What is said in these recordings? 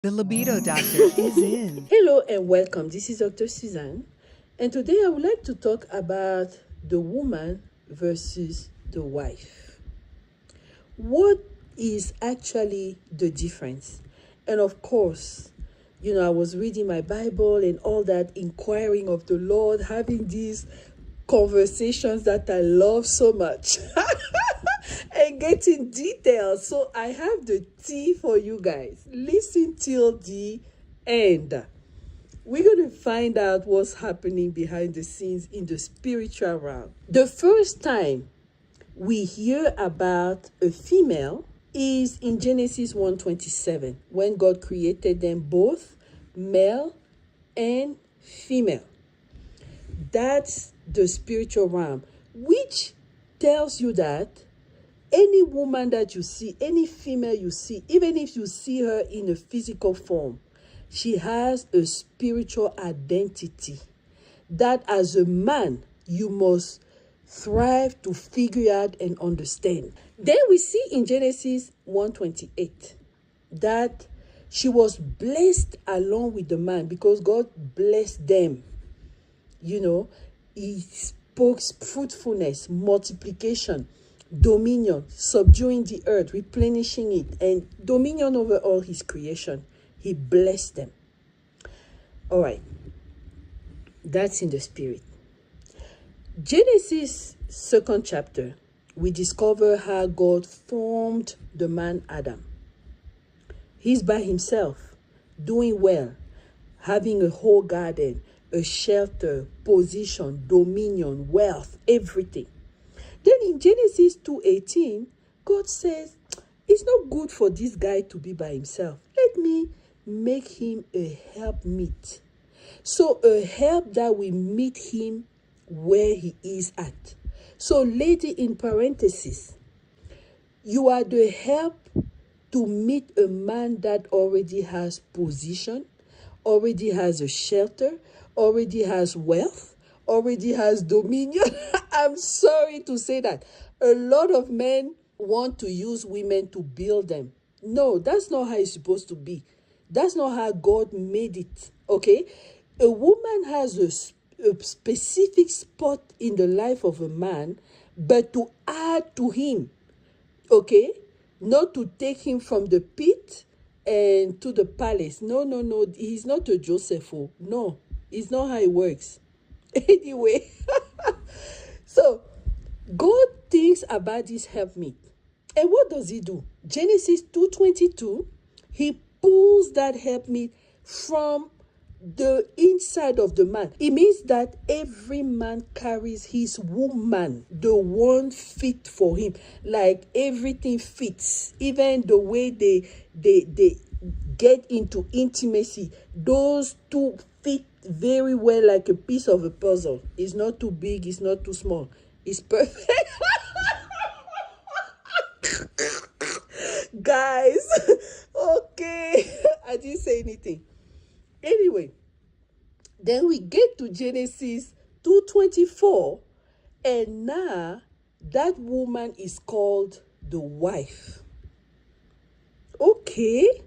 The Libido Doctor is in. Hello and welcome. This is Dr. Suzanne, and today I would like to talk about the woman versus the wife. What is actually the difference? And of course, I was reading my Bible and all that, inquiring of the Lord, having these conversations that I love so much. And getting details. So I have the tea for you guys. Listen till the end. We're going to find out what's happening behind the scenes in the spiritual realm. The first time we hear about a female is in Genesis 1:27, when God created them both male and female. That's the spiritual realm, which tells you that any woman that you see, any female you see, even if you see her in a physical form, she has a spiritual identity that as a man, you must thrive to figure out and understand. Then we see in Genesis 1:28 that she was blessed along with the man because God blessed them. He spoke fruitfulness, multiplication, dominion, subduing the earth, replenishing it, and dominion over all his creation. He blessed them. All right. That's in the spirit. Genesis 2nd chapter, we discover how God formed the man Adam. He's by himself, doing well, having a whole garden, a shelter, position, dominion, wealth, everything. Then in Genesis 2:18, God says, it's not good for this guy to be by himself. Let me make him a helpmeet. So a help that will meet him where he is at. So lady, in parenthesis, you are the help to meet a man that already has position, already has a shelter, already has wealth, already has dominion. I'm sorry to say that. A lot of men want to use women to build them. No, that's not how it's supposed to be. That's not how God made it, okay? A woman has a specific spot in the life of a man, but to add to him, okay? Not to take him from the pit and to the palace. No. He's not a Joseph. No, it's not how it works. Anyway, so God thinks about this helpmeet. And what does he do? Genesis 2:22, he pulls that helpmeet from the inside of the man. It means that every man carries his woman, the one fit for him. Like everything fits. Even the way they get into intimacy, those two fit very well, like a piece of a puzzle. It's not too big, it's not too small. It's perfect. Guys, okay. I didn't say anything. Anyway, then we get to Genesis 2:24, and now that woman is called the wife. Okay.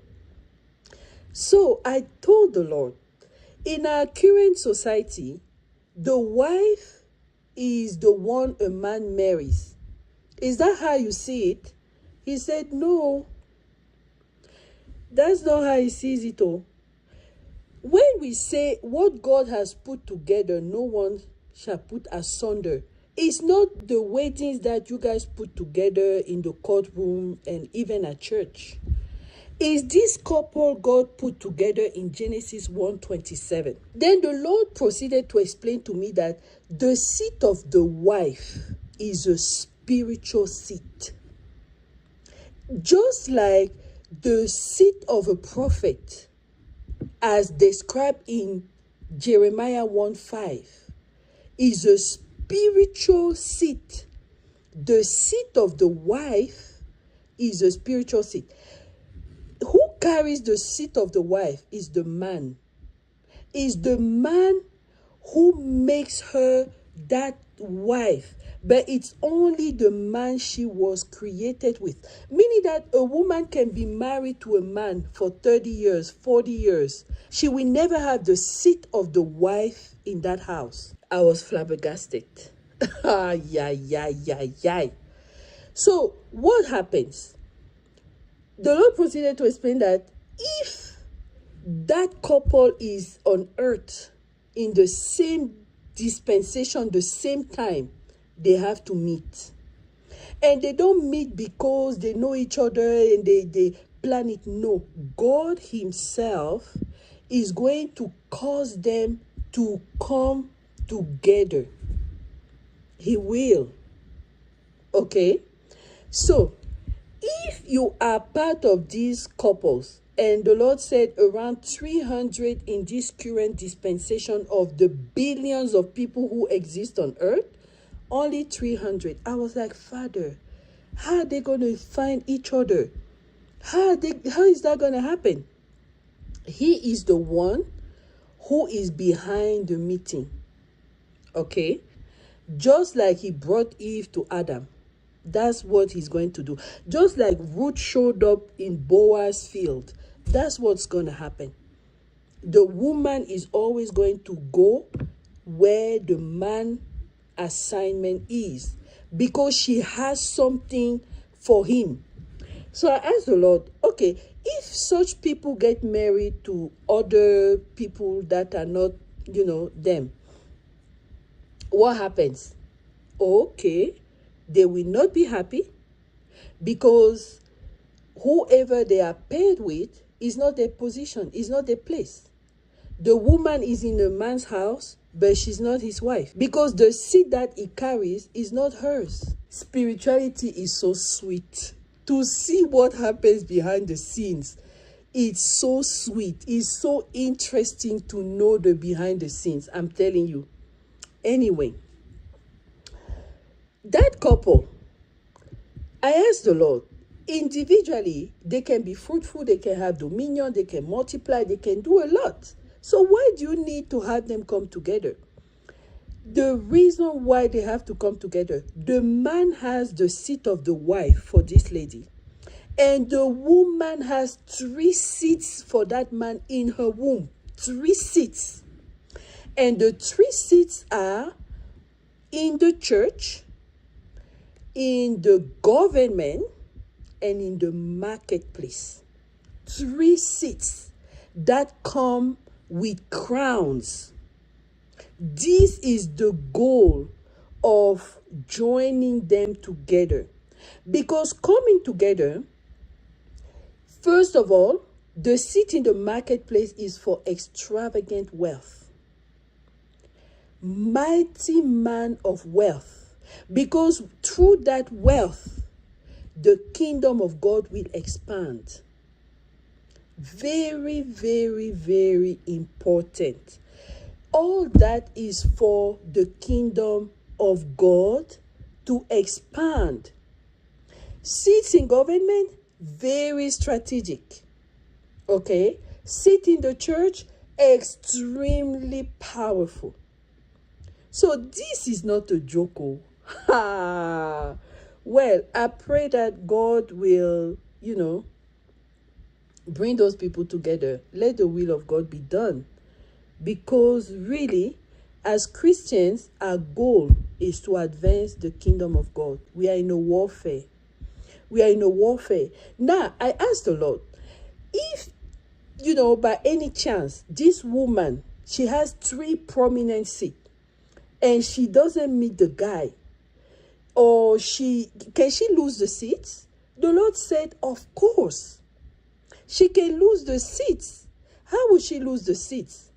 So I told the Lord, in our current society, the wife is the one a man marries. Is that how you see it? He said, no. That's not how he sees it all. When we say what God has put together, no one shall put asunder. It's not the weddings that you guys put together in the courtroom and even at church. Is this couple God put together in Genesis 1:27. Then the Lord proceeded to explain to me that the seat of the wife is a spiritual seat. Just like the seat of a prophet, as described in Jeremiah 1:5, is a spiritual seat. The seat of the wife is a spiritual seat. Who carries the seat of the wife is the man. Is the man who makes her that wife but it's only the man she was created with. Meaning that a woman can be married to a man for 30 years, 40 years. She will never have the seat of the wife in that house. I was flabbergasted. Yeah. So what happens? The Lord proceeded to explain that if that couple is on earth in the same dispensation, the same time, they have to meet. And they don't meet because they know each other and they plan it. No, God himself is going to cause them to come together. He will. Okay? So, if you are part of these couples, and the Lord said around 300 in this current dispensation of the billions of people who exist on earth, only 300. I was like, Father, how are they going to find each other? How is that going to happen? He is the one who is behind the meeting. Okay? Just like he brought Eve to Adam. That's what he's going to do. Just like Ruth showed up in Boaz's field. That's what's going to happen. The woman is always going to go where the man assignment is, because she has something for him. So I asked the Lord, okay, if such people get married to other people that are not, them, what happens? Okay, they will not be happy, because whoever they are paired with is not their position, is not their place. The woman is in a man's house, but she's not his wife, because the seed that he carries is not hers. Spirituality is so sweet. To see what happens behind the scenes, it's so sweet. It's so interesting to know the behind the scenes. I'm telling you. Anyway, that couple, I asked the Lord, individually, they can be fruitful, they can have dominion, they can multiply, they can do a lot. So why do you need to have them come together? The reason why they have to come together, the man has the seat of the wife for this lady. And the woman has 3 seats for that man in her womb. 3 seats. And the 3 seats are in the church, in the government, and in the marketplace. 3 seats that come with crowns. This is the goal of joining them together. Because coming together, first of all, the seat in the marketplace is for extravagant wealth. Mighty man of wealth. Because through that wealth, the kingdom of God will expand. Very, very, very important. All that is for the kingdom of God to expand. Seats in government, very strategic. Okay? Seat in the church, extremely powerful. So this is not a joke. Well, I pray that God will, bring those people together. Let the will of God be done. Because really, as Christians, our goal is to advance the kingdom of God. We are in a warfare. Now, I asked the Lord, if, by any chance, this woman, she has 3 prominent seats, and she doesn't meet the guy, or can she lose the seats? The Lord said, of course. She can lose the seats. How would she lose the seats?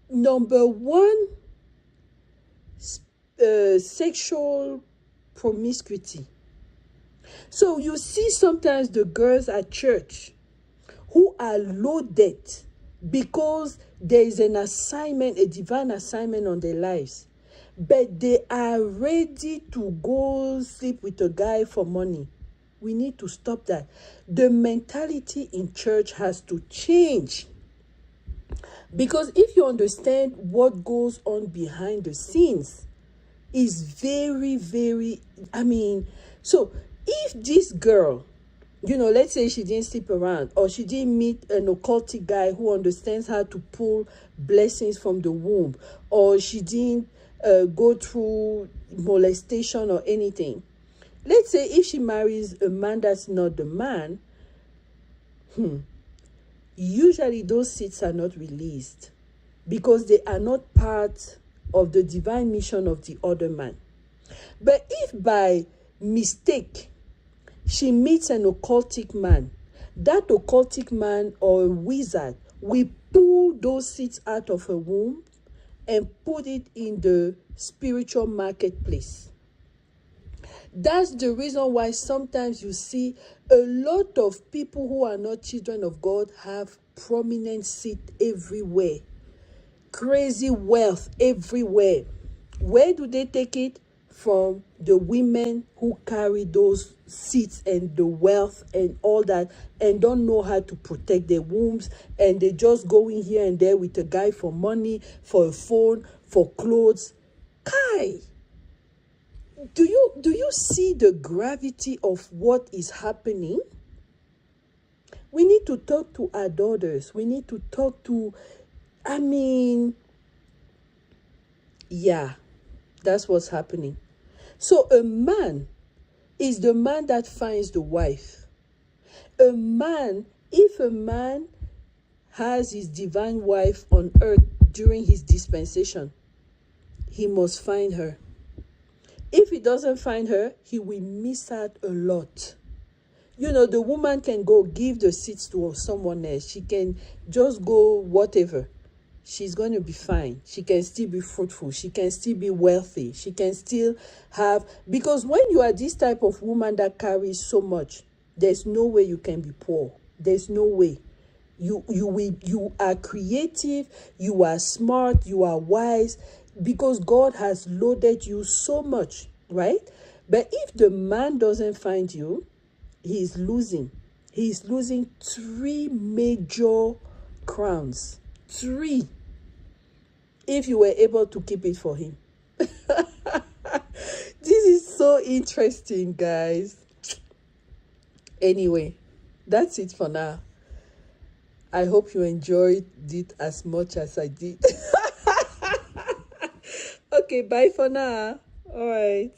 Number 1, sexual promiscuity. So you see sometimes the girls at church who are loaded because there is an assignment, a divine assignment on their lives. But they are ready to go sleep with a guy for money. We need to stop that. The mentality in church has to change. Because if you understand what goes on behind the scenes, is very, very, so if this girl, let's say she didn't sleep around, or she didn't meet an occultic guy who understands how to pull blessings from the womb, or she didn't go through molestation or anything. Let's say if she marries a man that's not the man, usually those seeds are not released because they are not part of the divine mission of the other man. But if by mistake she meets an occultic man, that occultic man or a wizard will pull those seeds out of her womb and put it in the spiritual marketplace. That's the reason why sometimes you see a lot of people who are not children of God have prominent seed everywhere. Crazy wealth everywhere. Where do they take it? From the women who carry those seeds and the wealth and all that, and don't know how to protect their wombs, and they just go in here and there with a guy for money, for a phone, for clothes. Kai, do you see the gravity of what is happening? We need to talk to our daughters. We need to talk to, yeah, that's what's happening. So a man is the man that finds the wife. If a man has his divine wife on earth during his dispensation, he must find her. If he doesn't find her, he will miss out a lot. The woman can go give the seeds to someone else. She can just go whatever. She's going to be fine. She can still be fruitful. She can still be wealthy. She can still have... Because when you are this type of woman that carries so much, there's no way you can be poor. There's no way. You are creative. You are smart. You are wise. Because God has loaded you so much, right? But if the man doesn't find you, he's losing. He's losing 3 major crowns. 3, if you were able to keep it for him. This is so interesting, guys. Anyway, that's it for now. I hope you enjoyed it as much as I did. Okay, bye for now. All right.